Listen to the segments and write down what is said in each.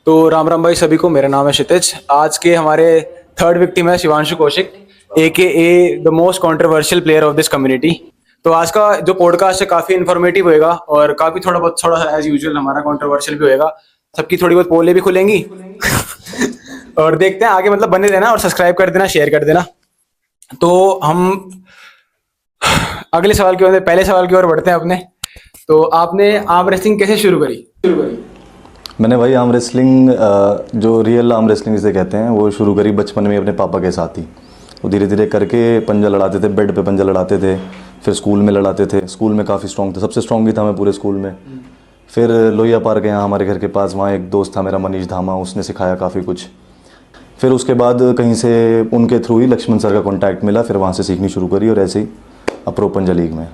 तो राम राम भाई सभी को, मेरा नाम है क्षितिज। आज के हमारे थर्ड विक्टिम है Shivanshu Kaushik, AKA the most controversial player of this community. तो आज का जो पॉडकास्ट है काफी इन्फॉर्मेटिव होएगा और काफी थोड़ा एज यूजुअल हमारा कंट्रोवर्शियल भी होएगा। सबकी थोड़ी बहुत पोलें भी खुलेंगी और देखते हैं आगे, मतलब बने रहना और सब्सक्राइब कर देना, शेयर कर देना। तो हम अगले सवाल की ओर, पहले सवाल की ओर बढ़ते हैं अपने। तो आपने आर्म रेसलिंग कैसे शुरू करी? मैंने भाई आर्म रेसलिंग, जो रियल आर्म रेसलिंग जिसे कहते हैं, वो शुरू करी बचपन में अपने पापा के साथ ही। वो धीरे धीरे करके पंजा लड़ाते थे, बेड पे पंजा लड़ाते थे, फिर स्कूल में लड़ाते थे। स्कूल में काफ़ी स्ट्रॉन्ग थे, सबसे स्ट्रॉन्ग ही था मैं पूरे स्कूल में। फिर लोहिया पार्क यहाँ हमारे घर के पास, वहाँ एक दोस्त था मेरा मनीष धामा, उसने सिखाया काफ़ी कुछ। फिर उसके बाद कहीं से उनके थ्रू ही लक्ष्मण सर का कॉन्टैक्ट मिला, फिर वहाँ से सीखनी शुरू करी और ऐसे ही अब प्रो पंजा लीग में।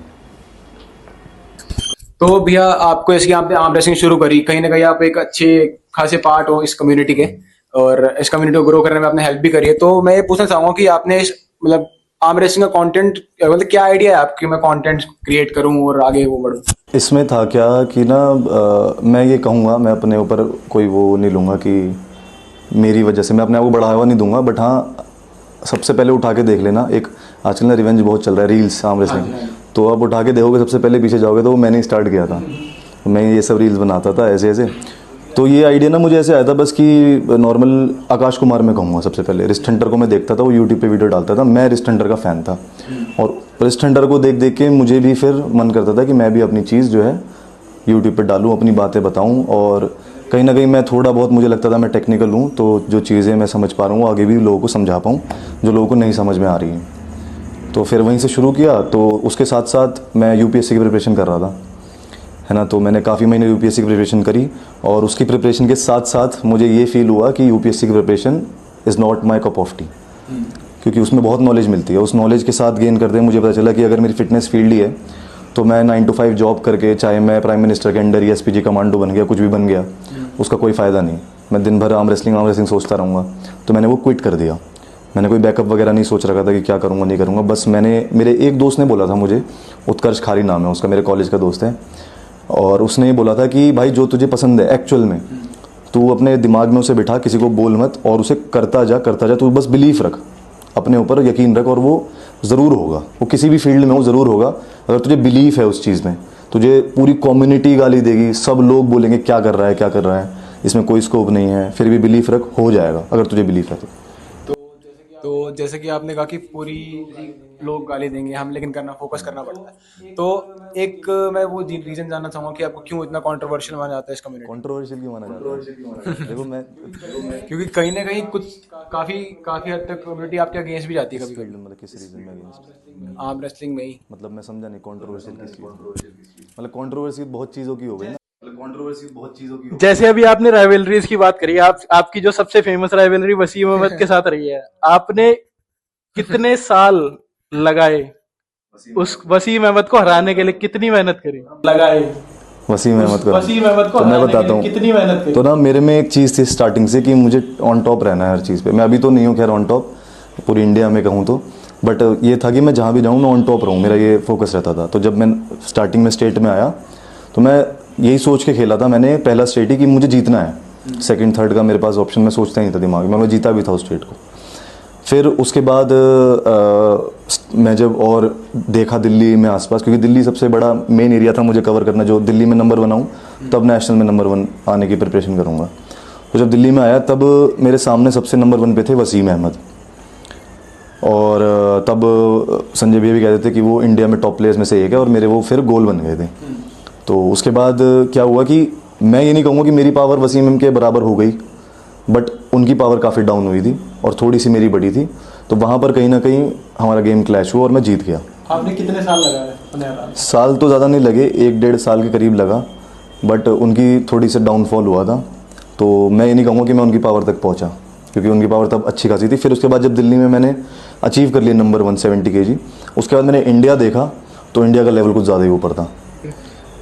तो भैया आपको इसकी आपने आर्म रेसलिंग शुरू करी, कहीं ना कहीं आप एक अच्छे खासे पार्ट हो इस कम्युनिटी के और इस कम्युनिटी को ग्रो करने में आपने हेल्प भी करी है। तो मैं ये पूछना चाहूँगा कि आपने मतलब आर्म रेसलिंग का कंटेंट, मतलब क्या आइडिया है आपकी, मैं कंटेंट क्रिएट करूँ और आगे वो बढ़ूँ? इसमें था क्या कि ना, मैं ये कहूँगा, मैं अपने ऊपर कोई वो नहीं लूँगा कि मेरी वजह से मैं अपने आप को बढ़ावा नहीं दूंगा, बट हाँ सबसे पहले उठा के देख लेना। एक आजकल ना रिवेंज बहुत चल रहा है, रील्स आर्म रेसलिंग, तो आप उठा के देखोगे सबसे पहले पीछे जाओगे तो वो मैंने स्टार्ट किया था। मैं ये सब रील्स बनाता था ऐसे ऐसे। तो ये आइडिया ना मुझे ऐसे आया था बस कि नॉर्मल आकाश कुमार मैं कहूँगा सबसे पहले। रिस्ट हंटर को मैं देखता था, वो यूट्यूब पे वीडियो डालता था, मैं रिस्ट हंटर का फ़ैन था और रिस्ट हंटर को देख देख के मुझे भी फिर मन करता था कि मैं भी अपनी चीज़ जो है यूट्यूब पर डालूँ, अपनी बातें बताऊँ। और कहीं ना कहीं मैं थोड़ा बहुत, मुझे लगता था मैं टेक्निकल हूँ, तो जो चीज़ें मैं समझ पा रहा हूँ आगे भी लोगों को समझा पाऊँ जो लोगों को नहीं समझ में आ रही हैं। तो फिर वहीं से शुरू किया। तो उसके साथ साथ मैं यूपीएससी की प्रिपरेशन कर रहा था, है ना। तो मैंने काफ़ी महीने यूपीएससी की प्रिपरेशन करी और उसकी प्रिपरेशन के साथ साथ मुझे ये फील हुआ कि यूपीएससी की preparation is not my cup of T, क्योंकि उसमें बहुत नॉलेज मिलती है। उस नॉलेज के साथ गेन करते मुझे पता चला कि अगर मेरी फिटनेस फील्ड ही है तो मैं 9 to 5 जॉब करके, चाहे मैं प्राइम मिनिस्टर के अंडर या एसपीजी कमांडो बन गया, कुछ भी बन गया, उसका कोई फ़ायदा नहीं। मैं दिन भर आर्म रेसलिंग सोचता रहूँगा। तो मैंने वो क्विट कर दिया। मैंने कोई बैकअप वगैरह नहीं सोच रखा था कि क्या करूँगा नहीं करूँगा। बस मेरे एक दोस्त ने बोला था मुझे, उत्कर्ष खारी नाम है उसका, मेरे कॉलेज का दोस्त है, और उसने ये बोला था कि भाई जो तुझे पसंद है एक्चुअल में, तू अपने दिमाग में उसे बिठा, किसी को बोल मत और उसे करता जा, तू बस बिलीफ रख, अपने ऊपर यकीन रख और वो ज़रूर होगा। वो किसी भी फील्ड में हो ज़रूर होगा। अगर तुझे बिलीफ है उस चीज़ में, तुझे पूरी कम्युनिटी गाली देगी, सब लोग बोलेंगे क्या कर रहा है, इसमें कोई स्कोप नहीं है, फिर भी बिलीफ रख, हो जाएगा अगर तुझे बिलीफ है तो जैसे कि आपने कहा कि पूरी लोग गाली देंगे हम, लेकिन फोकस करना पड़ता है। तो एक मैं वो रीजन जानना चाहूँगा कि आपको क्यों इतना कंट्रोवर्शियल माना जाता है इस कम्युनिटी? कंट्रोवर्शियल क्यों माना जाता है? देखो मैं क्योंकि कहीं ना कहीं कुछ काफी हद तक कम्युनिटी आपके अगेंस्ट भी जाती है कभी कभी। मतलब किस रीजन में अगेंस्ट? आर्म रेसलिंग में ही। मतलब मैं समझा नहीं, कंट्रोवर्शियल किस चीज़? मतलब कंट्रोवर्सी बहुत चीज़ों की हो गई ना। जैसे अभी आपने राइवलरीज की बात करी, आपकी जो सबसे फेमस राइवलरी वसीम अहमद के साथ रही है, आपने कितने साल लगाए उस वसीम अहमद को हराने के लिए? कितनी मेहनत करी लगाए वसीम अहमद को? तो मैं बताता हूँ कितनी मेहनत करी। तो ना मेरे में एक चीज़ थी स्टार्टिंग से कि मुझे ऑन टॉप रहना है हर चीज़ पे। मैं अभी तो नहीं हूँ खैर ऑन टॉप पूरी इंडिया में कहूँ तो, बट ये था कि मैं जहाँ भी जाऊँ मैं ऑन टॉप रहूँ, मेरा ये फोकस रहता था। तो जब मैं स्टार्टिंग में स्टेट में आया तो मैं यही सोच के खेला था मैंने, पहला स्टेट ही कि मुझे जीतना है। सेकंड थर्ड का मेरे पास ऑप्शन मैं सोचता ही नहीं था दिमाग में, मैं जीता भी था उस स्टेट को। फिर उसके बाद मैं जब और देखा दिल्ली में आसपास, क्योंकि दिल्ली सबसे बड़ा मेन एरिया था मुझे कवर करना, जो दिल्ली में नंबर 1 आऊँ तब नेशनल में नंबर 1 आने की प्रिपरेशन करूँगा। तो जब दिल्ली में आया तब मेरे सामने सबसे नंबर 1 पे थे वसीम अहमद, और तब संजय भैया भी कहते थे कि वो इंडिया में टॉप प्लेयर्स में से एक है, और मेरे वो फिर गोल बन गए थे। तो उसके बाद क्या हुआ कि मैं ये नहीं कहूँगा कि मेरी पावर वसीम के बराबर हो गई, बट उनकी पावर काफ़ी डाउन हुई थी और थोड़ी सी मेरी बड़ी थी। तो वहाँ पर कहीं ना कहीं हमारा गेम क्लैश हुआ और मैं जीत गया। आपने कितने साल लगाए? साल तो ज़्यादा नहीं लगे, 1-1.5 साल के करीब लगा, बट उनकी थोड़ी सी डाउनफॉल हुआ था। तो मैं ये नहीं कहूँगा कि मैं उनकी पावर तक पहुँचा, क्योंकि उनकी पावर तब अच्छी खासी थी। फिर उसके बाद जब दिल्ली में मैंने अचीव कर लिया नंबर 1 70 kg, उसके बाद मैंने इंडिया देखा तो इंडिया का लेवल कुछ ज़्यादा ही ऊपर था।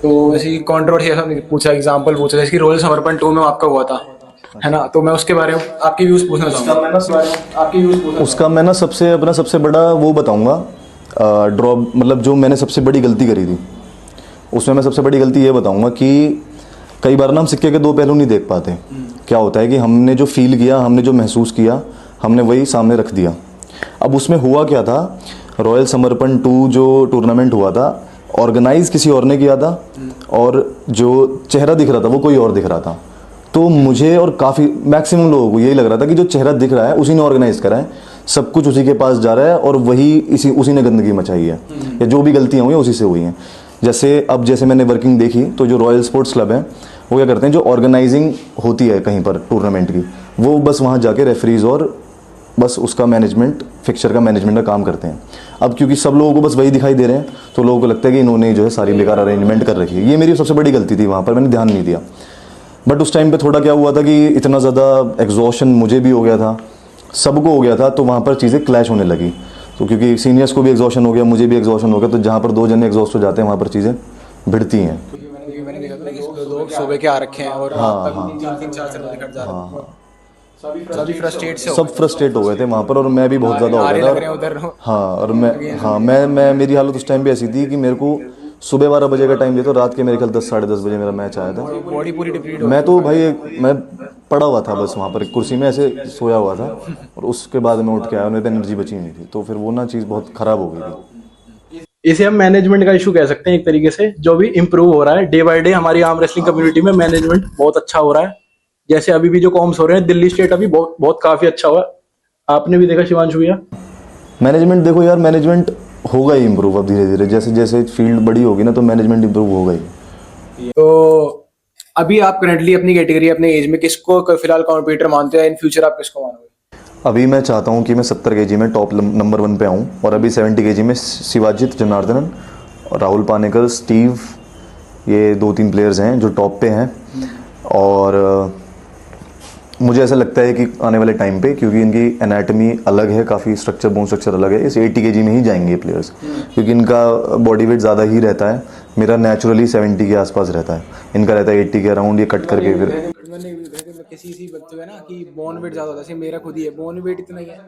तो ऐसी कंट्रोवर्सी पूछा, एग्जांपल पूछा, जैसे कि रॉयल समर्पण 2 में आपका हुआ था, है ना। तो मैं उसके बारे में आपकी व्यूज पूछना चाहूँगा। उसका मैं ना सबसे बड़ा वो बताऊँगा ड्रॉ, मतलब जो मैंने सबसे बड़ी गलती करी थी उसमें मैं सबसे बड़ी गलती ये बताऊँगा कि कई बार ना हम सिक्के के 2 पहलू नहीं देख पाते। क्या होता है कि हमने जो फील किया, हमने जो महसूस किया, हमने वही सामने रख दिया। अब उसमें हुआ क्या था, रॉयल समर्पण 2 जो टूर्नामेंट हुआ था, ऑर्गेनाइज किसी और ने किया था और जो चेहरा दिख रहा था वो कोई और दिख रहा था। तो मुझे और काफ़ी मैक्सिमम लोगों को यही लग रहा था कि जो चेहरा दिख रहा है उसी ने ऑर्गेनाइज करा है, सब कुछ उसी के पास जा रहा है और उसी ने गंदगी मचाई है, या जो भी गलतियाँ हुई उसी से हुई हैं। जैसे मैंने वर्किंग देखी तो जो रॉयल स्पोर्ट्स क्लब है वो क्या करते हैं, जो ऑर्गेनाइजिंग होती है कहीं पर टूर्नामेंट की, वो बस वहाँ जाके रेफरीज और बस उसका मैनेजमेंट, फिक्सचर का मैनेजमेंट का काम करते हैं। अब क्योंकि सब लोगों को बस वही दिखाई दे रहे हैं तो लोगों को लगता है कि इन्होंने जो है सारी बेकार अरेंजमेंट कर रखी है। ये मेरी सबसे बड़ी गलती थी, वहाँ पर मैंने ध्यान नहीं दिया। बट उस टाइम पे थोड़ा क्या हुआ था कि इतना ज़्यादा एग्जॉशन मुझे भी हो गया था, सबको हो गया था, तो वहाँ पर चीज़ें क्लैश होने लगी। तो क्योंकि सीनियर्स को भी एग्जॉशन हो गया, मुझे भी एग्जॉशन हो गया, तो जहाँ पर 2 जने एग्जॉस्ट हो जाते हैं वहाँ पर चीज़ें भिड़ती हैं। मैंने देखा था ना कि लोग सुबह के आ रखे हैं और रात तक 3-4 से निकट जा रहे हैं, सभी फ्रस्ट्रेट से सब फ्रस्ट्रेट हो गए थे वहाँ पर, और मैं भी बहुत ज़्यादा हो गया लग रहे हैं था। उधर। हाँ, और मैं मेरी हालत उस टाइम पे ऐसी थी कि मेरे को सुबह 12 बजे का टाइम दिया, तो रात के मेरे ख्याल 10 साढ़े 10 बजे मेरा मैच आया था। बॉडी पूरी डिप्लीट हो मैं तो भाई मैं पड़ा हुआ था बस वहाँ पर कुर्सी में ऐसे सोया हुआ था, और उसके बाद मैं उठ के आया, मेरी तो एनर्जी बची नहीं थी, तो फिर वो ना चीज़ बहुत ख़राब हो गई थी। इसे हम मैनेजमेंट का इशू कह सकते हैं एक तरीके से, जो भी इम्प्रूव हो रहा है डे बाय डे। हमारी आर्म रेसलिंग कम्युनिटी में मैनेजमेंट बहुत अच्छा हो रहा है। जैसे अभी भी जो कॉम्स हो रहे हैं, दिल्ली स्टेट अभी बहुत काफी अच्छा हुआ। आपने भी देखा शिवांशु भैया? मैनेजमेंट देखो यार, मैनेजमेंट होगा ही इम्प्रूव अब धीरे धीरे, जैसे जैसे फील्ड बड़ी होगी ना तो मैनेजमेंट इम्प्रूव होगा ही। तो अभी आप करंटली अपनी कैटेगरी, अपने एज में किसको फिलहाल कॉम्पिटिटर मानते हैं? इन फ्यूचर आप किसको मानोगे? अभी मैं चाहता हूँ कि मैं 70 केजी में टॉप नंबर 1 पे आऊँ, और अभी 70 केजी में शिवाजित जनार्दनन और राहुल पानेकर, स्टीव, ये 2-3 प्लेयर्स हैं जो टॉप पे हैं। और मुझे ऐसा लगता है कि आने वाले टाइम पे, क्योंकि इनकी एनाटमी अलग है, काफ़ी स्ट्रक्चर, बोन स्ट्रक्चर अलग है, इस 80 केजी में ही जाएंगे प्लेयर्स, क्योंकि इनका बॉडी वेट ज़्यादा ही रहता है। मेरा नेचुरली 70 के आसपास रहता है, इनका रहता है 80 के अराउंड, ये कट करके फिर किसी बच्चे है ना कि बोन वेट ज्यादा होता है, मेरा खुद ही है, बोन वेट इतना ही है,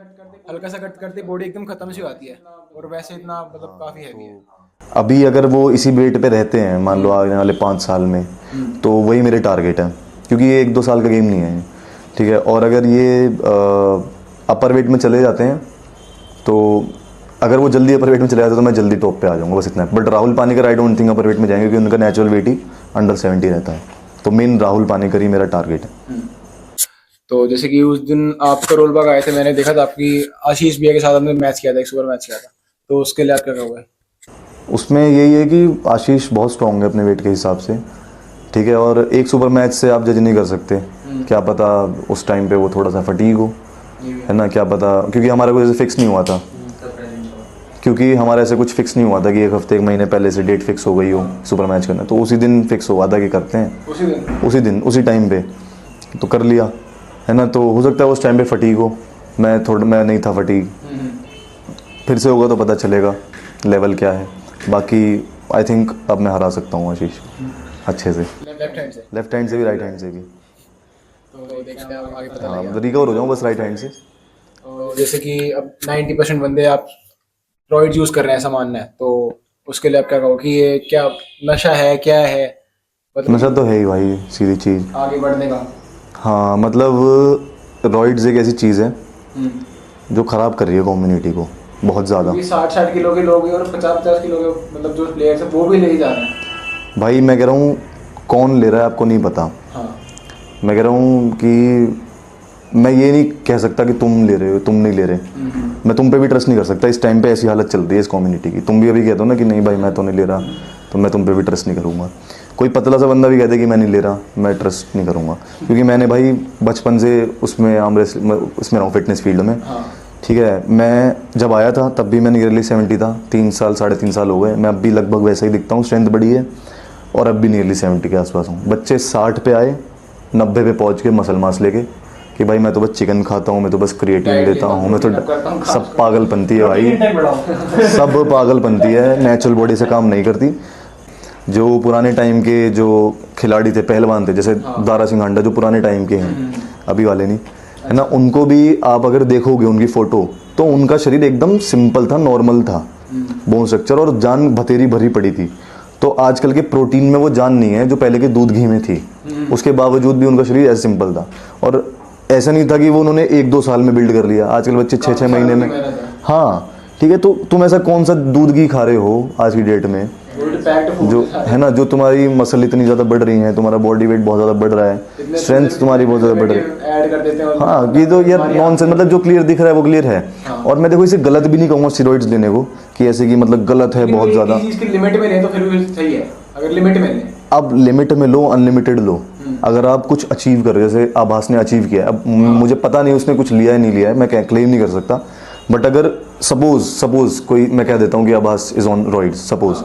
हल्का सा कट करते बॉडी एकदम खत्म सी आती है, और वैसे इतना मतलब काफी हैवी है। अभी अगर वो इसी वेट पे रहते हैं, मान लो आने वाले 5 साल में, तो वही मेरे टारगेट है, क्योंकि ये 1-2 साल का गेम नहीं है, ठीक है। और अगर ये अपर वेट में चले जाते हैं, तो अगर वो जल्दी अपर वेट में चले जाते हैं तो मैं जल्दी टॉप पे आ जाऊंगा, बस इतना। But Rahul Panekar I don't think upper weight में जाएंगे, क्योंकि उनका नेचुरल वेट ही अंडर 70 रहता है, तो मेन राहुल पानेकर ही मेरा टारगेट है। तो जैसे कि उस दिन आप करोल बाग आए थे, मैंने देखा था आपकी आशीष भैया के साथ आपने मैच किया था, एक सुपर मैच किया था, तो उसके लिए आप क्या कहोगे? उसमें यही है कि आशीष बहुत स्ट्रॉन्ग है अपने वेट के हिसाब से, ठीक है, और एक सुपर मैच से आप जज नहीं कर सकते, क्या पता उस टाइम पे वो थोड़ा सा फटीग हो, है ना, क्या पता, क्योंकि हमारा कुछ ऐसे फिक्स नहीं हुआ था, क्योंकि हमारा ऐसे कुछ फिक्स नहीं हुआ था कि 1 हफ्ते 1 महीने पहले से डेट फिक्स हो गई हो सुपर मैच करना, तो उसी दिन फिक्स हुआ था कि करते हैं, उसी टाइम पे तो कर लिया, है ना। तो हो सकता है उस टाइम पे फटीग हो, मैं नहीं था फटीग, फिर से होगा तो पता चलेगा लेवल क्या है। बाकी आई थिंक अब मैं हरा सकता हूँ आशीष अच्छे से, लेफ्ट हैंड से भी, राइट हैंड से भी, तो देखते हैं आगे पता हाँ, लगेगा। रिकवर हो जाऊँ बस राइट हैंड से। तो जैसे कि अब 90% बंदे आप स्टेरॉइड यूज कर रहे हैं, ऐसा मानना है, तो उसके लिए आप क्या कहो कि ये क्या नशा है, क्या है? मतलब नशा तो है ही भाई, सीधी चीज़। आगे बढ़ने का। हाँ, मतलब रॉइड्स एक ऐसी चीज़ है जो ख़राब कर रही है कम्युनिटी को बहुत ज़्यादा। 60-60 किलो के लोग और 50-50 किलो के मतलब जो प्लेयर्स हैं वो भी ले ही जा रहे हैं। भाई मैं कह रहा हूँ, कौन ले रहा है आपको नहीं पता। हाँ। मैं कह रहा हूँ कि मैं ये नहीं कह सकता कि तुम ले रहे हो, तुम नहीं ले रहे, मैं तुम पे भी ट्रस्ट नहीं कर सकता। इस टाइम पे ऐसी हालत चल रही है इस कम्युनिटी की। तुम भी अभी कहते हो ना कि नहीं भाई मैं तो नहीं ले रहा, तो मैं तुम पे भी ट्रस्ट नहीं करूँगा। कोई पतला सा बंदा भी कहते कि मैं नहीं ले रहा, मैं ट्रस्ट नहीं करूँगा, क्योंकि मैंने भाई बचपन से उसमें उसमें रहा हूँ, फिटनेस फील्ड में। ठीक है, मैं जब आया था तब भी मैं नियरली 70 था, 3 साल 3.5 साल हो गए, मैं अब भी लगभग वैसा ही दिखता हूँ, स्ट्रेंथ बढ़ी है और अब भी नियरली 70 के आसपास हूँ। बच्चे 60 पे आए, 90 पे पहुँच के मसल मास लेके कि भाई मैं तो बस चिकन खाता हूँ, मैं तो बस क्रिएटिन लेता हूँ, मैं तो सब पागलपंती है भाई, सब पागलपंती है, नेचुरल बॉडी से काम नहीं करती। जो पुराने टाइम के जो खिलाड़ी थे, पहलवान थे, जैसे दारा सिंह हांडा जो पुराने टाइम के हैं, अभी वाले नहीं, है ना, उनको भी आप अगर देखोगे उनकी फ़ोटो तो उनका शरीर एकदम सिंपल था, नॉर्मल था, बोन स्ट्रक्चर, और जान भतेरी भरी पड़ी थी। तो आजकल के प्रोटीन में वो जान नहीं है जो पहले के दूध घी में थी। उसके बावजूद भी उनका शरीर ऐसे सिंपल था, और ऐसा नहीं था कि वो उन्होंने 1-2 साल में बिल्ड कर लिया। आजकल बच्चे 6-6 महीने में, हाँ ठीक है। तो तुम ऐसा कौन सा दूध घी खा रहे हो आज की डेट में जो है ना, जो तुम्हारी मसल इतनी ज़्यादा बढ़ रही है, तुम्हारा बॉडी वेट बहुत ज़्यादा बढ़ रहा है, स्ट्रेंथ तुम्हारी बहुत ज़्यादा बढ़ रही है, ऐड कर देते हैं। हाँ ये तो यार नॉनसेंस, मतलब जो क्लियर दिख रहा है वो क्लियर है। और मैं देखो इसे गलत भी नहीं कहूँगा स्टेरॉइड्स लेने को, कि ऐसे कि मतलब गलत है बहुत ज़्यादा। इसकी लिमिट में लें तो फिर भी सही है, अगर लिमिट में लें। अब लिमिट में लो, अनलिमिटेड लो। अगर आप कुछ अचीव कर रहे हो, जैसे आभास ने अचीव किया, अब मुझे पता नहीं उसने कुछ लिया है नहीं लिया है, मैं क्लेम नहीं कर सकता, बट अगर सपोज कोई, मैं कह देता हूँ कि आभास इज ऑन रॉइड्स सपोज,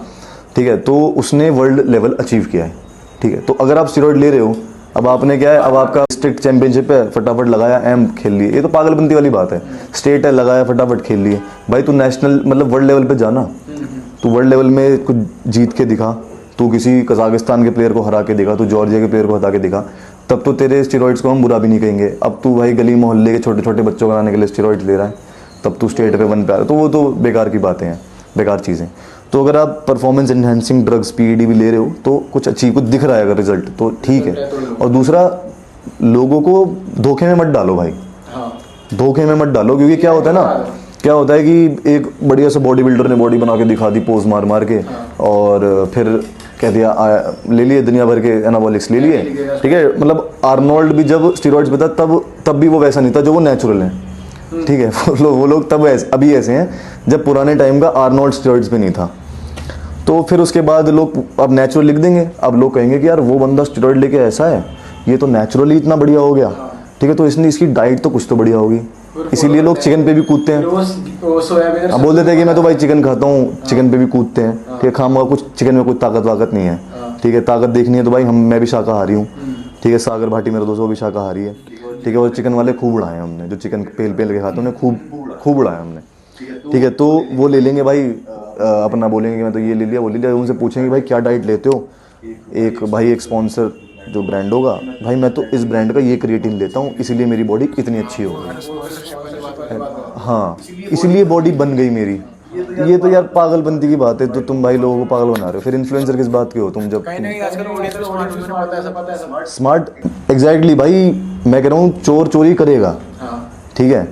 ठीक है, तो उसने वर्ल्ड लेवल अचीव किया है, ठीक है। तो अगर आप स्टेरॉइड ले रहे हो, अब आपने क्या है, अब आपका स्टेट चैंपियनशिप है, फटाफट लगाया, एम खेल लिए, ये तो पागलपंती वाली बात है। स्टेट है, लगाया, फटाफट खेल लिए। भाई तू नेशनल मतलब वर्ल्ड लेवल पे जाना, तू वर्ल्ड लेवल में कुछ जीत के दिखा, तू किसी कजाकिस्तान के प्लेयर को हरा के दिखा, तू जॉर्जिया के प्लेयर को हटा के दिखा, तब तो तेरे स्टेरॉइड्स को हम बुरा भी नहीं कहेंगे। अब तू भाई गली मोहल्ले के छोटे छोटे बच्चों को लाने के लिए स्टेरॉइड्स ले रहा है, तब तू स्टेट पे वन पे आ रहा है, तो वो तो बेकार की बातें हैं, बेकार चीज़ें। तो अगर आप परफॉर्मेंस एनहेंसिंग ड्रग्स पीईडी भी ले रहे हो तो कुछ अच्छी कुछ दिख रहा है अगर रिजल्ट, तो ठीक है। और दूसरा, लोगों को धोखे में मत डालो भाई, धोखे में मत डालो, क्योंकि क्या होता है ना, क्या होता है कि एक बढ़िया सा बॉडी बिल्डर ने बॉडी बना के दिखा दी पोज मार मार के, और फिर कह दिया ले लिए दुनिया भर के एनाबॉलिक्स ले लिए, ठीक है। मतलब आर्नोल्ड भी जब स्टेरॉइड्स पे था तब भी वो वैसा नहीं था जो वो नेचुरल है, ठीक है। वो लोग तब ऐसे, अभी ऐसे हैं जब पुराने टाइम का आर्नोल्ड स्टेरॉइड्स पे नहीं था। तो फिर उसके बाद लोग अब नेचुरल लिख देंगे, अब लोग कहेंगे कि यार वो बंदा स्टेरॉइड लेके ऐसा है, ये तो नेचुरली इतना बढ़िया हो गया, ठीक है, तो इसने इसकी डाइट तो कुछ तो बढ़िया होगी, इसीलिए लोग चिकन पे भी कूदते हैं। अब बोल देते हैं कि मैं तो भाई चिकन खाता हूँ, चिकन पे भी कूदते हैं, ठीक है, खामा कुछ चिकन में कुछ ताकत वाकत नहीं है, ठीक है। ताकत देखनी है तो भाई मैं भी शाकाहारी हूँ, ठीक है, सागर भाटी मेरा दोस्त वो भी शाकाहारी है, ठीक है। और चिकन वाले खूब उड़ाए हमने, जो चिकन पेल के खाते हैं उन्हें खूब उड़ाया हमने, ठीक है। तो वो ले लेंगे भाई, अपना बोलेंगे कि मैं तो ये ले लिया वो ले लिया, उनसे पूछेंगे भाई क्या डाइट लेते हो, एक स्पॉन्सर जो ब्रांड होगा, भाई मैं तो इस ब्रांड का ये क्रिएटिन लेता हूँ इसीलिए मेरी बॉडी इतनी अच्छी हो गई, हाँ इसलिए बॉडी बन गई मेरी। ये तो यार पागलपंती की बात है, तो तुम भाई लोगों को पागल बना रहे हो। फिर इन्फ्लुएंसर किस बात के हो तुम, जब स्मार्ट एग्जैक्टली भाई, मैं कह रहा हूँ चोर चोरी करेगा, ठीक है,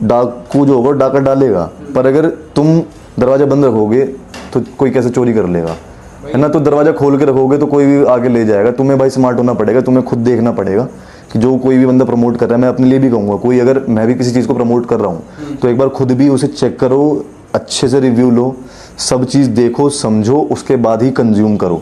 डाकू जो होगा डाका डालेगा, पर अगर तुम दरवाजा बंद रखोगे तो कोई कैसे चोरी कर लेगा, है ना। तो दरवाजा खोल के रखोगे तो कोई भी आके ले जाएगा। तुम्हें भाई स्मार्ट होना पड़ेगा, तुम्हें खुद देखना पड़ेगा कि जो कोई भी बंदा प्रमोट कर रहा है, मैं अपने लिए भी कहूँगा, कोई अगर मैं भी किसी चीज़ को प्रमोट कर रहा हूँ तो एक बार खुद भी उसे चेक करो, अच्छे से रिव्यू लो, सब चीज़ देखो समझो, उसके बाद ही कंज्यूम करो।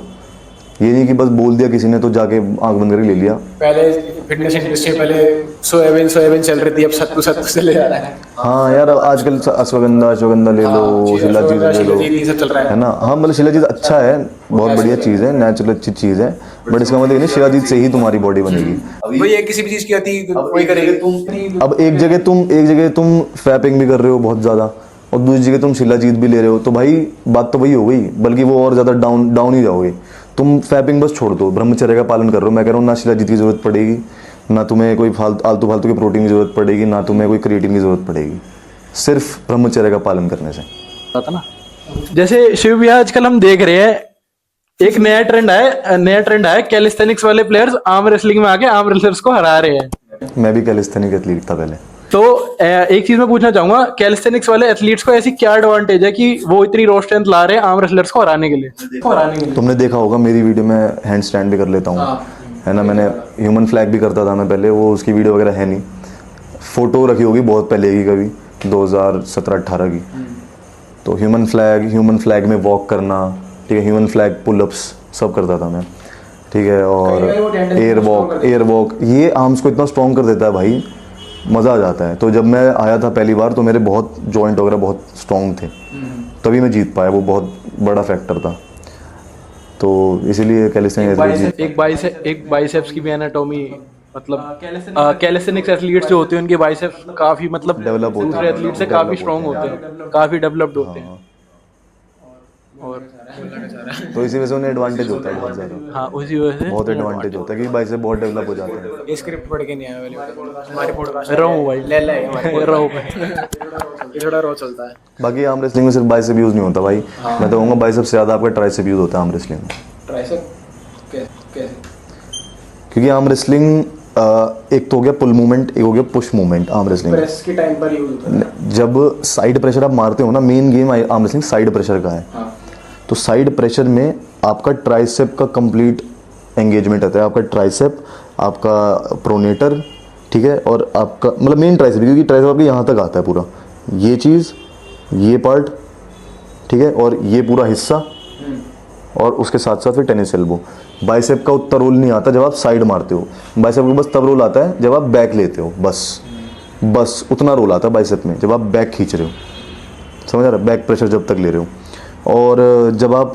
ये नहीं कि बस बोल दिया किसी ने तो जाके आंख बंद करके ले लिया। पहले फिटनेस इंडस्ट्री पहले सोयाबीन चल रही थी, अब सत्तू से ले जा रहा है। हाँ यार आजकल अश्वगंधा ले लो, शिलाजीत ले लो, चल रहा है ना। हाँ मतलब शिलाजीत अच्छा है, बहुत बढ़िया चीज़ है, नेचुरल अच्छी चीज़ है, बट इसका मतलब नहीं शिलाजीत से ही तुम्हारी बॉडी बनेगी। वही है, किसी भी चीज की आती वही करेगी तुम। अब एक जगह तुम फैपिंग भी कर रहे हो बहुत ज़्यादा, और दूसरी जगह तुम शिलाजीत भी ले रहे हो, तो भाई बात तो वही हो गई, बल्कि वो और ज़्यादा डाउन ही जाओगे। तुम फैपिंग बस छोड़ दो, ब्रह्मचर्य का पालन कर रहे हो। मैं कह रहा हूँ ना शिलाजीत की जरूरत पड़ेगी, ना तुम्हें कोई आलतू फालतू के प्रोटीन की जरूरत पड़ेगी, ना तुम्हें कोई क्रिएटिन की जरूरत पड़ेगी, सिर्फ ब्रह्मचर्य का पालन करने से। पता ना, जैसे शिव भैया आजकल हम देख रहे हैं एक नया ट्रेंड है कैलिस्थेनिक्स वाले प्लेयर्स आर्म रेसलिंग में आके आर्म रेसलर्स को हरा रहे हैं। मैं भी कैलिस्थेनिक एथलीट था पहले। तो एक चीज मैं पूछना चाहूंगा, कैलिस्थेनिक्स वाले एथलीट्स को ऐसी क्या एडवांटेज है कि वो इतनी रो स्ट्रेंथ ला रहे हैं आर्म रेसलर्स को हराने के लिए? तुमने देखा होगा मेरी वीडियो में हैंड स्टैंड भी कर लेता हूँ, है ना। मैंने ह्यूमन फ्लैग भी करता था मैं पहले, वो उसकी वीडियो वगैरह है नहीं, फोटो रखी होगी बहुत पहले की, कभी 2017-18 की। तो ह्यूमन फ्लैग में वॉक करना, ठीक है, ह्यूमन फ्लैग पुलअप्स सब करता था मैं, ठीक है। और एयर वॉक ये आर्म्स को इतना स्ट्रॉन्ग कर देता है भाई, मज़ा आ जाता है। तो जब मैं आया था पहली बार तो मेरे बहुत जॉइंट वगैरह बहुत स्ट्रॉन्ग थे, तभी मैं जीत पाया, वो बहुत बड़ा फैक्टर था। तो इसीलिए कैलिस्थेनिक्स एक बाइसेप्स की भी एनाटॉमी, मतलब कैलिस्थेनिक्स एथलीट्स जो होते हैं उनके बाइसेप्स काफी मतलब डेवलप होते हैं, दूसरे एथलीट से काफी स्ट्रॉन्ग होते हैं, काफी डेवलप्ड होते हैं। और तो इसी वजह से उन्हें एडवांटेज होता है बहुत ज़्यादा, हाँ उसी वजह से बहुत एडवांटेज होता है कि भाई से बहुत डेवलप हो जाते हैं। ये स्क्रिप्ट पढ़ के नहीं आया वाले हमारे पॉडकास्ट रहो भाई ले ले हमारे रहो ये थोड़ा रो चलता है। बाकी आर्म रेसलिंग में सिर्फ बाइसेप यूज़ नहीं होता भाई, मैं तो कहूँगा बाइसेप से ज़्यादा आपका ट्राइसेप यूज़ होता है आर्म रेसलिंग में। ट्राइसेप कैसे? क्योंकि आर्म रेसलिंग एक तो हो गया पुल मूवमेंट, एक हो गया पुश मूवमेंट आर्म रेसलिंग में। प्रेस के टाइम पर यूज होता है। जब साइड प्रेशर आप मारते हो ना, main game arm wrestling side pressure का है। हाँ। तो साइड प्रेशर में आपका ट्राइसेप का कंप्लीट एंगेजमेंट रहता है, आपका ट्राइसेप, आपका प्रोनेटर, ठीक है, और आपका मतलब मेन ट्राइसेप, क्योंकि ट्राइसेप आपके यहाँ तक आता है पूरा, ये चीज़, ये पार्ट, ठीक है, और ये पूरा हिस्सा, और उसके साथ साथ फिर टेनिस एल्बो। बाइसेप का उतना रोल नहीं आता जब आप साइड मारते हो, बाइसेप को बस तब रोल आता है जब आप बैक लेते हो, बस उतना रोल आता है बाइसेप में जब आप बैक खींच रहे हो, समझ आ रहा है, बैक प्रेशर जब तक ले रहे हो। और जब आप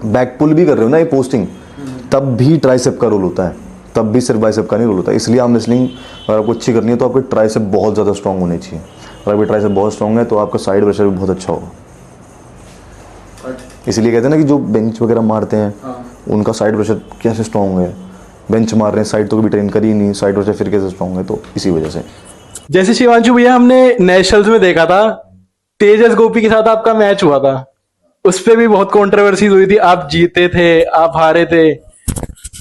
बैक पुल भी कर रहे हो ना, ये पोस्टिंग, तब भी ट्राइसेप का रोल होता है, तब भी सिर्फ बाइसेप का नहीं रोल होता है। इसलिए आर्म रेसलिंग अगर आपको अच्छी करनी है तो आपके ट्राइसेप बहुत ज़्यादा स्ट्रॉन्ग होने चाहिए, और अगर ट्राइसेप बहुत स्ट्रॉन्ग है तो आपका साइड प्रेशर भी बहुत अच्छा होगा। इसलिए कहते हैं ना कि जो बेंच वगैरह मारते हैं उनका साइड प्रेशर कैसे स्ट्रॉन्ग है, बेंच मार रहे हैं, साइड तो कभी ट्रेन करी ही नहीं, साइड प्रेशर फिर कैसे स्ट्रॉन्ग है, तो इसी वजह से। जैसे शिवांशु भैया हमने नेशनल्स में देखा था, तेजस गोपी के साथ आपका मैच हुआ था, उस पे भी बहुत कंट्रोवर्सीज हुई थी, आप जीते थे, आप हारे थे।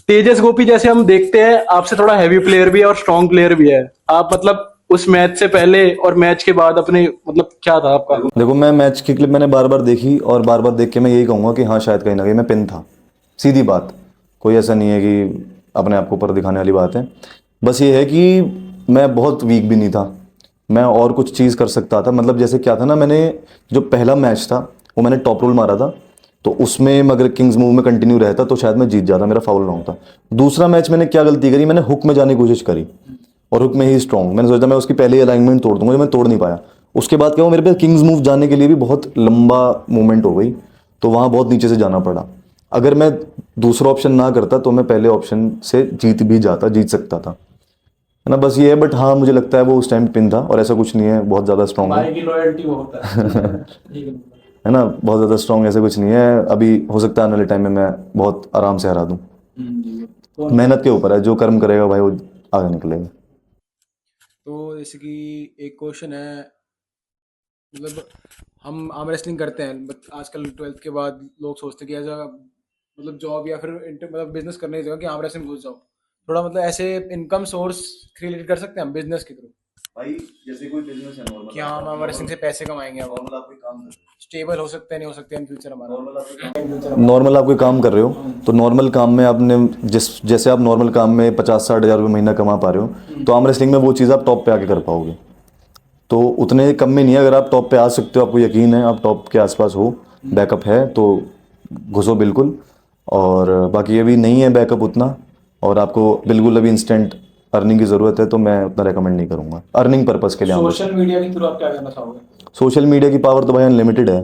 तेजस गोपी जैसे हम देखते हैं आपसे थोड़ा हैवी प्लेयर भी है और स्ट्रॉन्ग प्लेयर भी है, आप मतलब उस मैच से पहले और मैच के बाद अपने मतलब क्या था आपका? देखो, मैं मैच की क्लिप मैंने बार बार देखी, और बार बार देख के मैं यही कहूँगा कि हाँ शायद कहीं ना कहीं मैं पिन था, सीधी बात, कोई ऐसा नहीं है कि अपने आप को ऊपर दिखाने वाली बात है। बस ये है कि मैं बहुत वीक भी नहीं था, मैं और कुछ चीज़ कर सकता था। मतलब जैसे क्या था ना, मैंने जो पहला मैच था वो मैंने टॉप रोल मारा था, तो उसमें मैं अगर किंग्स मूव में कंटिन्यू रहता तो शायद मैं जीत जाता, मेरा फाउल रॉन्ग था। दूसरा मैच मैंने क्या गलती करी, मैंने हुक में जाने की कोशिश करी, और हुक में ही स्ट्रॉन्ग, मैंने सोचा मैं उसकी पहले ही अलाइनमेंट तोड़ दूंगा, जो मैं तोड़ नहीं पाया। उसके बाद क्या हुआ, मेरे पे किंग्स मूव जाने के लिए भी बहुत लंबा मूवमेंट हो गई, तो वहाँ बहुत नीचे से जाना पड़ा। अगर मैं दूसरा ऑप्शन ना करता तो मैं पहले ऑप्शन से जीत सकता था, है ना। बस ये है, बट हाँ मुझे लगता है वो उस टाइम पिन था, और ऐसा कुछ नहीं है, बहुत ज़्यादा स्ट्रॉन्ग है, भाई की लॉयल्टी बहुत है है ना, बहुत ज़्यादा स्ट्रॉन्ग ऐसा कुछ नहीं है। अभी हो सकता है आने वाले टाइम में मैं बहुत आराम से हरा दूँ, मेहनत के ऊपर है, जो कर्म करेगा भाई वो आगे निकलेगा। तो जैसे कि एक क्वेश्चन है, मतलब हम आर्म रेसलिंग करते हैं, बट आजकल 12th के बाद लोग सोचते हैं कि ऐसा मतलब जॉब या फिर मतलब बिजनेस करने की जगह कि आर्म रेसलिंग घुस जाओ, थोड़ा मतलब ऐसे इनकम सोर्स क्रिएट कर सकते हैं हम बिजनेस के थ्रू भाई जैसे कोई बिजनेस है नॉर्मल, कि हाँ हम आर्म रेसलिंग से पैसे कमाएंगे, हम नॉर्मल आप कोई काम स्टेबल हो सकते हैं, नहीं हो सकते इन फ्यूचर हमारा। नॉर्मल आप कोई काम कर रहे हो, तो नॉर्मल काम में आपने जैसे आप नॉर्मल काम में 50-60 हज़ार रुपये महीना कमा पा रहे हो, तो आर्म रेसलिंग में वो चीज़ आप टॉप पे आके कर पाओगे। तो उतने कम में नहीं है, अगर आप टॉप पे आ सकते हो, आपको यकीन है आप टॉप के आसपास हो, बैकअप है, तो घुसो बिल्कुल। और बाकी अभी नहीं है बैकअप उतना, और आपको बिल्कुल अभी इंस्टेंट अर्निंग की ज़रूरत है, तो मैं उतना रेकमेंड नहीं करूँगा अर्निंग पर्पज़ के लिए। सोशल मीडिया के थ्रू आप क्या करना चाहोगे? सोशल मीडिया की पावर तो भाई अनलिमिटेड है,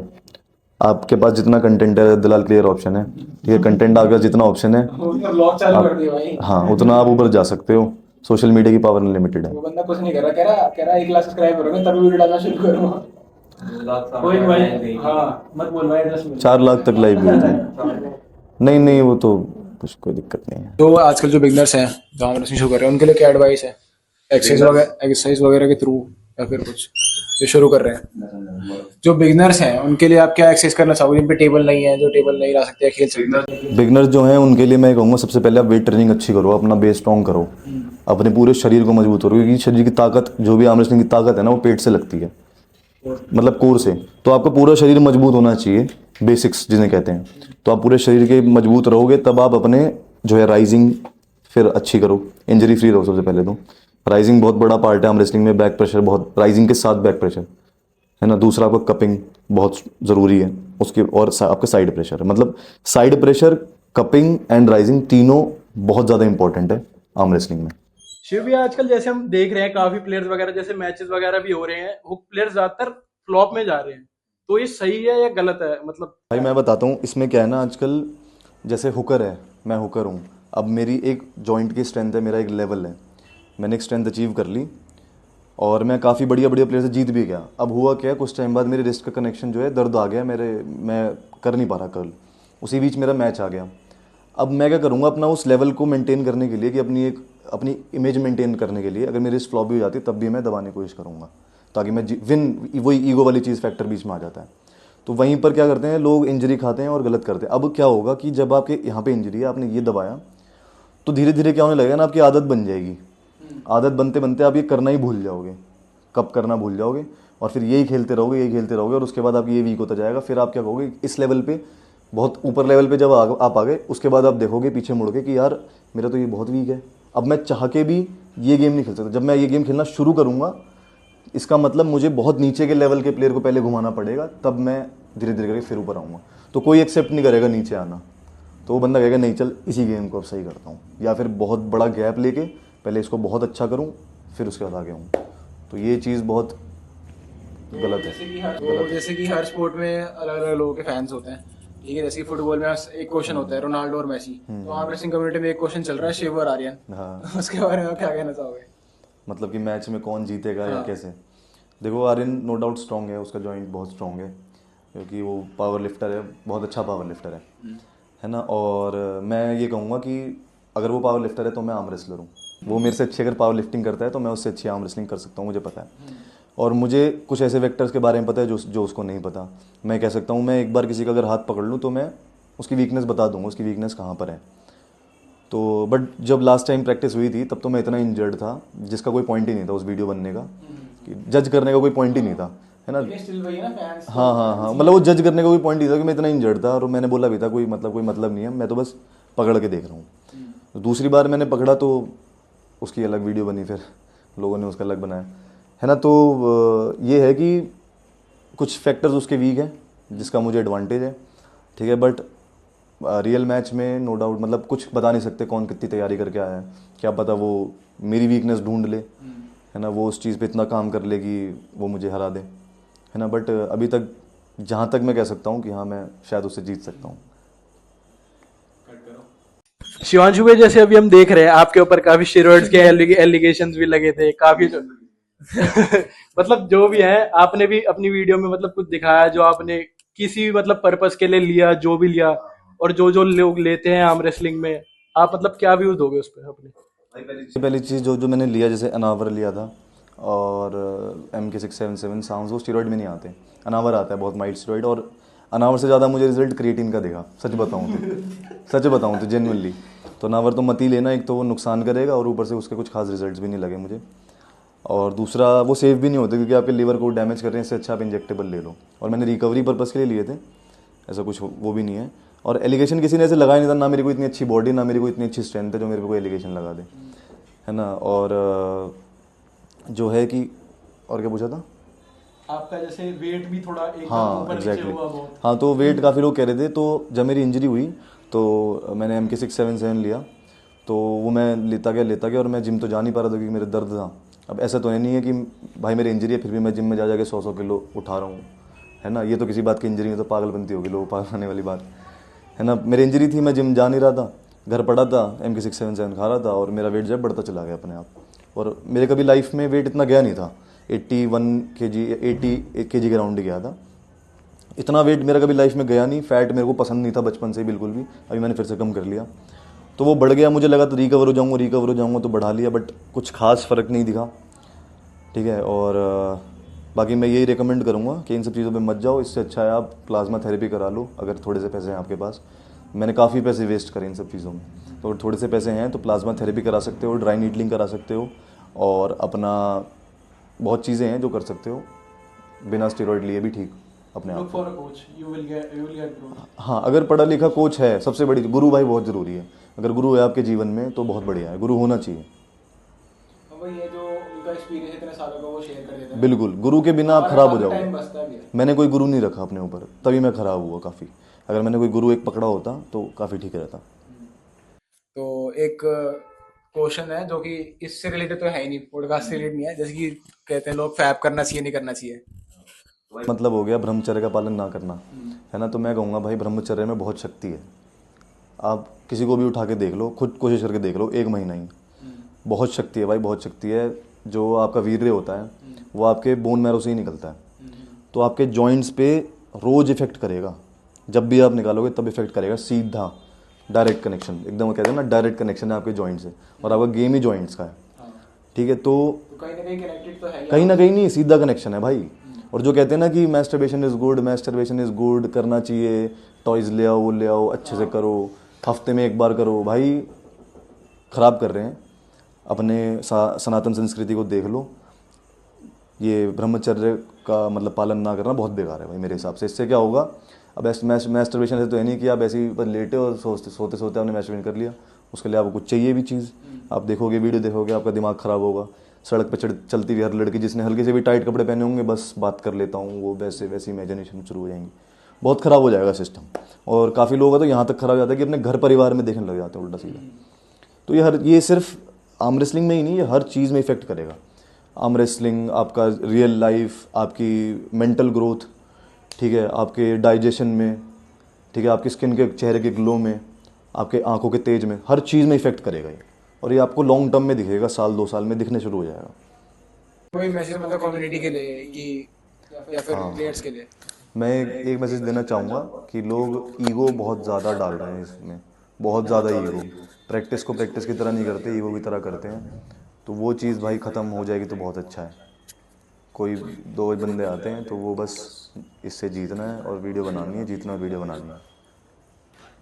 आपके पास जितना कंटेंट है, दलाल क्लियर ऑप्शन है, ठीक है, कंटेंट आपके पास जितना ऑप्शन है, ब्लॉग चालू कर दिया भाई। हाँ उतना आप ऊपर जा सकते हो। सोशल मीडिया की पावर अनलिमिटेड है। वो बंदा कुछ नहीं कर रहा, कह रहा 1 लाख सब्सक्राइब करोगे तभी वीडियो डालना शुरू करूंगा। कोई भाई हाँ मत बोल भाई, एड्रेस 4 लाख तक लाइव भी होते हैं। नहीं वो तो कुछ कोई दिक्कत नहीं है। तो आजकल जो बिगनर्स हैं जो आर्म रेसलिंग शुरू कर रहे हैं, उनके लिए क्या एडवाइस है एक्सरसाइज वगैरह के थ्रू, या फिर कुछ जो शुरू कर रहे हैं? जो बिगनर्स हैं उनके लिए आप क्या एक्सरसाइज करना चाहोगे, जिन पे टेबल नहीं है, जो टेबल नहीं ला सकते या खेल सकते? बिगनर्स जो हैं उनके लिए मैं कहूँगा सबसे पहले आप वेट ट्रेनिंग अच्छी करो, अपना बेस स्ट्रॉन्ग करो, अपने पूरे शरीर को मजबूत करो, क्योंकि शरीर की ताकत, जो भी आर्म रेसलिंग की ताकत है ना, वो पेट से लगती है, मतलब कोर से। तो आपका पूरा शरीर मजबूत होना चाहिए, बेसिक्स जिन्हें कहते हैं। तो आप पूरे शरीर के मजबूत रहोगे तब आप अपने जो है राइजिंग फिर अच्छी करो, इंजरी फ्री रहो सबसे पहले। तो राइजिंग बहुत बड़ा पार्ट है आर्म रेसलिंग में, बैक प्रेशर बहुत, राइजिंग के साथ बैक प्रेशर है ना। दूसरा आपका कपिंग बहुत ज़रूरी है उसके, और आपका साइड प्रेशर, मतलब side pressure, cupping and rising तीनों बहुत ज़्यादा इंपॉर्टेंट है आर्म रेसलिंग में। शिव भैया आजकल जैसे हम देख रहे हैं काफी प्लेयर्स वगैरह, जैसे मैचेस वगैरह भी हो रहे हैं, हुक प्लेयर्स ज्यादातर फ्लॉप में जा रहे हैं, तो ये सही है या गलत है? मतलब भाई मैं बताता हूँ इसमें क्या है ना, आजकल जैसे हुकर है, मैं हुकर हूँ, अब मेरी एक जॉइंट की स्ट्रेंथ है, मेरा एक लेवल है, मैंने एक स्ट्रेंथ अचीव कर ली, और मैं काफ़ी बढ़िया बढ़िया प्लेयर से जीत भी गया। अब हुआ क्या, कुछ टाइम बाद मेरे रिस्ट का कनेक्शन जो है दर्द आ गया मैं कर नहीं पा रहा कर्ल। उसी बीच मेरा मैच आ गया। अब मैं क्या करूँगा, अपना उस लेवल को मेंटेन करने के लिए कि अपनी इमेज मेंटेन करने के लिए, अगर मेरी रिस्ट फ्लॉप भी हो जाती तब भी मैं दबाने की कोशिश करूँगा, ताकि मैं विन, वही ईगो वाली चीज़ फैक्टर बीच में आ जाता है। तो वहीं पर क्या करते हैं लोग, इंजरी खाते हैं और गलत करते हैं। अब क्या होगा कि जब आपके यहाँ पे इंजरी है, आपने ये दबाया, तो धीरे धीरे क्या होने लगेगा ना, आपकी आदत बन जाएगी। आदत बनते बनते आप ये करना ही भूल जाओगे, कब करना भूल जाओगे, और फिर यही खेलते रहोगे और उसके बाद आप ये वीक होता जाएगा। फिर आप क्या कहोगे, इस लेवल पे, बहुत ऊपर लेवल पे जब आप आ गए, उसके बाद आप देखोगे पीछे मुड़ के कि यार मेरा तो ये बहुत वीक है, अब मैं चाह के भी ये गेम नहीं खेल सकता। जब मैं ये गेम खेलना शुरू करूँगा, इसका मतलब मुझे बहुत नीचे के लेवल के प्लेयर को पहले घुमाना पड़ेगा, तब मैं धीरे धीरे करके फिर ऊपर आऊँगा। तो कोई एक्सेप्ट नहीं करेगा नीचे आना, तो वो बंदा कहेगा नहीं चल इसी गेम को अब सही करता हूँ, या फिर बहुत बड़ा गैप लेके पहले इसको बहुत अच्छा करूँ, फिर उसके बाद आगे आऊँ। तो ये चीज़ बहुत गलत है। जैसे कि हर स्पोर्ट में अलग अलग लोगों के फैंस होते हैं, ठीक है। जैसे कि फुटबॉल में एक क्वेश्चन होता है रोनाल्डो और मेसी, तो आर्म रेसलिंग कम्युनिटी में एक क्वेश्चन चल रहा है शिव और आर्यन। हाँ, उसके बारे में आप क्या कहना चाहोगे? मतलब कि मैच में कौन जीतेगा या कैसे। देखो आर्यन नो डाउट स्ट्रॉन्ग है, उसका जॉइंट बहुत स्ट्रॉन्ग है, क्योंकि वो पावर लिफ्टर है, बहुत अच्छा पावर लिफ्टर है ना। और मैं ये कहूँगा कि अगर वो पावर लिफ्टर है तो मैं आर्म रेसलर हूँ। वो मेरे से अच्छी अगर पावर लिफ्टिंग करता है तो मैं उससे अच्छी आर्म रेसलिंग कर सकता हूँ, मुझे पता है। और मुझे कुछ ऐसे वेक्टर्स के बारे में पता है जो उसको नहीं पता। मैं कह सकता हूँ, मैं एक बार किसी का अगर हाथ पकड़ लूँ तो मैं उसकी वीकनेस बता दूँगा, उसकी वीकनेस कहाँ पर है। तो बट जब लास्ट टाइम प्रैक्टिस हुई थी तब तो मैं इतना इंजर्ड था जिसका कोई पॉइंट ही नहीं था उस वीडियो बनने का, कि जज करने का कोई पॉइंट ही नहीं था, है ना। हाँ, मतलब वो जज करने का कोई पॉइंट नहीं था कि मैं इतना इंजर्ड था। और मैंने बोला भी था कोई मतलब नहीं है, मैं तो बस पकड़ के देख रहा हूँ। तो दूसरी बार मैंने पकड़ा तो उसकी अलग वीडियो बनी, फिर लोगों ने उसका अलग बनाया, है ना। तो ये है कि कुछ फैक्टर्स उसके वीक हैं जिसका मुझे एडवांटेज है, ठीक है। बट रियल मैच में नो डाउट, मतलब कुछ बता नहीं सकते कौन कितनी तैयारी करके आया है, क्या पता वो मेरी वीकनेस ढूंढ ले, है ना, वो उस चीज़ पे इतना काम कर ले कि वो मुझे हरा दे, है ना। बट अभी तक जहाँ तक मैं कह सकता हूँ कि हाँ मैं शायद उससे जीत सकता हूँ। शिवांशु भाई, जैसे अभी हम देख रहे हैं आपके ऊपर काफी स्टेरॉइड्स के एलिगेशंस भी लगे थे काफी मतलब जो भी है, आपने भी अपनी वीडियो में मतलब कुछ दिखाया जो आपने किसी भी मतलब पर्पस के लिए लिया, जो भी लिया, और जो लोग लेते हैं आर्म रेसलिंग में, आप मतलब क्या व्यूज दोगे उस पर अपने? पहली चीज़ जो मैंने लिया, जैसे अनावर लिया था और MK677 साउंड्स, वो स्टेरॉइड में नहीं आते, अनावर आता है बहुत माइल्ड स्टेरॉइड। और अनावर से ज़्यादा मुझे रिजल्ट क्रिएटिन का देखा, सच बताऊँ तो जेन्युइनली। तो अनावर तो मत ही लेना, एक तो वो नुकसान करेगा और ऊपर से उसके कुछ खास रिजल्ट्स भी नहीं लगे मुझे। और दूसरा वो सेफ भी नहीं होते क्योंकि आपके लीवर को डैमेज कर रहे हैं, इससे अच्छा आप इंजेक्टेबल ले लो। और मैंने रिकवरी पर्पज़ के लिए लिए थे, ऐसा कुछ वो भी नहीं है। और एलिगेशन किसी ने ऐसे लगाया नहीं था, ना मेरी को इतनी अच्छी बॉडी, ना मेरी को इतनी अच्छी स्ट्रेंथ है जो मेरे को कोई एलिगेशन लगा दे, है ना। और जो है कि, और क्या पूछा था आपका? जैसे वेट भी थोड़ा एक हाँ एग्जैक्टली, हाँ तो वेट काफ़ी लोग कह रहे थे। तो जब मेरी इंजरी हुई तो मैंने MK677 लिया, तो वो मैं लेता गया और मैं जिम तो जा नहीं पा रहा था क्योंकि मेरे दर्द था। अब ऐसा तो नहीं है कि भाई मेरी इंजरी है फिर भी मैं जिम में जा के 100 किलो उठा रहा हूँ, है ना। ये तो किसी बात की इंजरी में तो पागलपंती होगी, लोग पागल आने वाली बात, है ना। मेरी इंजरी थी, मैं जिम जा नहीं रहा था, घर पड़ा था, MK677 खा रहा था और मेरा वेट जब बढ़ता चला गया अपने आप। और मेरे कभी लाइफ में वेट इतना गया नहीं था, 81 kg 80 kg के राउंड गया था। इतना वेट मेरा कभी लाइफ में गया नहीं। फैट मेरे को पसंद नहीं था बचपन से बिल्कुल भी, अभी मैंने फिर से कम कर लिया। तो वो बढ़ गया, मुझे लगा तो रिकवर हो जाऊँगा तो बढ़ा लिया, बट कुछ खास फ़र्क नहीं दिखा, ठीक है। और बाकी मैं यही रिकमेंड करूँगा कि इन सब चीज़ों पे मत जाओ, इससे अच्छा है आप प्लाज्मा थेरेपी करा लो अगर थोड़े से पैसे हैं आपके पास। मैंने काफ़ी पैसे वेस्ट करे इन सब चीज़ों में, तो अगर थोड़े से पैसे हैं तो प्लाज्मा थेरेपी करा सकते हो, ड्राई नीडलिंग करा सकते हो, और अपना बहुत चीज़ें हैं जो कर सकते हो बिना स्टेरॉइड लिए भी ठीक अपने आप। हाँ, अगर पढ़ा लिखा कोच है, सबसे बड़ी गुरु भाई बहुत ज़रूरी है। अगर गुरु है आपके जीवन में तो बहुत बढ़िया है, गुरु होना चाहिए। ये जो उनका एक्सपीरियंस इतने सालों का वो शेयर कर देते हैं। बिल्कुल, गुरु के बिना आप खराब हो टाइम जाओगे। बचता भी है। मैंने कोई गुरु नहीं रखा अपने ऊपर, तभी मैं खराब हुआ काफ़ी। अगर मैंने कोई गुरु एक पकड़ा होता तो काफ़ी ठीक रहता। तो एक क्वेश्चन है जो कि इससे रिलेटेड तो है ही नहीं, पॉडकास्ट से रिलेटेड नहीं है। जैसे कि कहते हैं लोग फैप करना चाहिए नहीं करना चाहिए, मतलब हो गया ब्रह्मचर्य का पालन ना करना, है ना। तो मैं कहूँगा भाई ब्रह्मचर्य में बहुत शक्ति है। आप किसी को भी उठा के देख लो, खुद कोशिश करके देख लो, 1 महीना ही, बहुत शक्ति है भाई, बहुत शक्ति है। जो आपका वीर्य होता है वो आपके बोन मैरो से ही निकलता है, तो आपके जॉइंट्स पे रोज इफेक्ट करेगा। जब भी आप निकालोगे तब इफेक्ट करेगा, सीधा डायरेक्ट कनेक्शन, एकदम वो कहते हैं ना डायरेक्ट कनेक्शन है आपके जॉइंट से, और आपका गेम ही जॉइंट्स का है, ठीक है। तो कहीं ना कहीं कनेक्टेड तो है ही। कहीं ना कहीं नहीं, सीधा कनेक्शन है भाई। और जो कहते हैं ना कि masturbation is good, masturbation is good, करना चाहिए, टॉयज़ ले आओ, वो ले आओ, अच्छे से करो, हफ्ते में एक बार करो, भाई ख़राब कर रहे हैं अपने सनातन संस्कृति को। देख लो, ये ब्रह्मचर्य का मतलब पालन ना करना बहुत बेकार है भाई मेरे हिसाब से। इससे क्या होगा, अब मैस्टरबेशन से तो है नहीं कि आप ऐसे ही बस लेटे और सोते सोते आपने मैस्टरबेशन कर लिया, उसके लिए आपको कुछ चाहिए भी चीज़। आप देखोगे, वीडियो देखोगे, आपका दिमाग ख़राब होगा। सड़क पे चलती हुई हर लड़की जिसने हल्के से भी टाइट कपड़े पहने होंगे, बस बात कर लेता हूँ, वो वैसे वैसी इमेजिनेशन शुरू हो जाएंगी, बहुत ख़राब हो जाएगा सिस्टम। और काफ़ी लोग तो यहाँ तक ख़राब हो जाता है कि अपने घर परिवार में देखने लग जाते हैं उल्टा सीधा। तो ये सिर्फ आर्म रेसलिंग में ही नहीं, ये हर चीज़ में इफेक्ट करेगा। आर्म रेसलिंग आपका रियल लाइफ, आपकी मेंटल ग्रोथ, ठीक है, आपके डाइजेशन में, ठीक है, आपकी स्किन के चेहरे के ग्लो में, आपके आंखों के तेज में, हर चीज़ में इफेक्ट करेगा ये। और ये आपको लॉन्ग टर्म में दिखेगा, साल 2 साल में दिखने शुरू हो जाएगा। कोई मैसेज मतलब कम्युनिटी के लिए कि या फिर प्लेयर्स के लिए? मैं एक मैसेज देना चाहूँगा कि लोग ईगो बहुत ज़्यादा डाल रहे हैं इसमें, बहुत ज़्यादा ईगो, प्रैक्टिस को प्रैक्टिस की तरह नहीं करते, ईगो की तरह करते हैं। तो वो चीज़ भाई ख़त्म हो जाएगी तो बहुत अच्छा है। कोई 2 बंदे आते हैं तो वो बस इससे जीतना है और वीडियो बनानी है, जीतना और वीडियो बनानी है,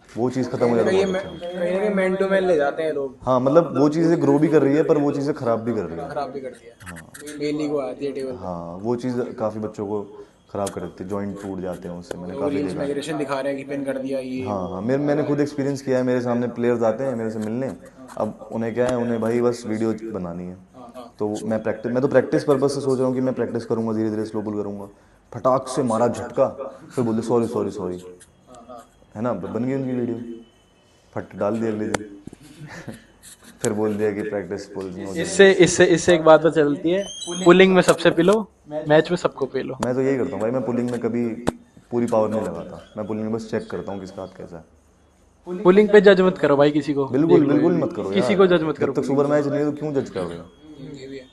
वो चीज़ खत्म हो जाए तो कहीं बहुत अच्छा है। कहीं ना कहीं मैन टू मैन ले जाते हैं लोग, हाँ, मतलब वो चीज़ें ग्रो भी कर रही है पर वो चीज़ें ख़राब भी कर रही है। खराब भी करती है, मेनली को आती है टेबल पे। हाँ, वो चीज़ काफ़ी बच्चों को ख़राब कर देती है, जॉइंट टूट जाते हैं उससे, मैंने लोग काफ़ी रील्स देखा में है। एग्रेशन दिखा रहे हैं कि पिन कर दिया ये। हाँ, मैंने खुद एक्सपीरियंस किया है। मेरे सामने प्लेयर्स आते हैं मेरे से मिलने, अब उन्हें क्या है, उन्हें भाई बस वीडियो बनानी है। तो मैं तो प्रैक्टिस पर्पस से सोच रहा हूँ कि मैं प्रैक्टिस करूँगा, धीरे धीरे स्लो पुल करूँगा, फटाक से मारा झटका, फिर बोलते सॉरी सॉरी सॉरी, है ना, बन गई उनकी वीडियो, फट डाल दिया अगले दिन फिर बोल दिया कि प्रैक्टिस पुल। इससे एक बात तो चलती है, पुलिंग में सबसे पिलो, मैच में सबको पेलो। मैं तो यही करता हूँ भाई, मैं पुलिंग में कभी पूरी पावर नहीं लगाता, मैं पुलिंग में बस चेक करता हूँ किसका हाथ कैसा है। पुलिंग पे जज मत करो भाई किसी को, बिल्कुल देख लो बिल्कुल ये मत भी। करो किसी यार, को जज मत करो जब तक सुपर मैच नहीं है तो क्यों जज करोगे। ये भी है।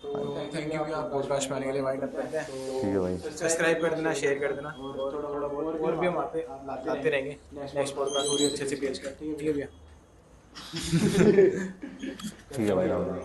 तो थैंक यू कि आप पॉडकास्ट में आने के लिए वाइंड अप करते हैं। ठीक है भाई, सब्सक्राइब कर देना, शेयर कर देना, और थोड़ा बहुत और भी हम आते रहेंगे नेक्स्ट पॉडकास्ट पूरी अच्छे से पेश कर। ठीक है भैया? ठीक है भाई, राम राम।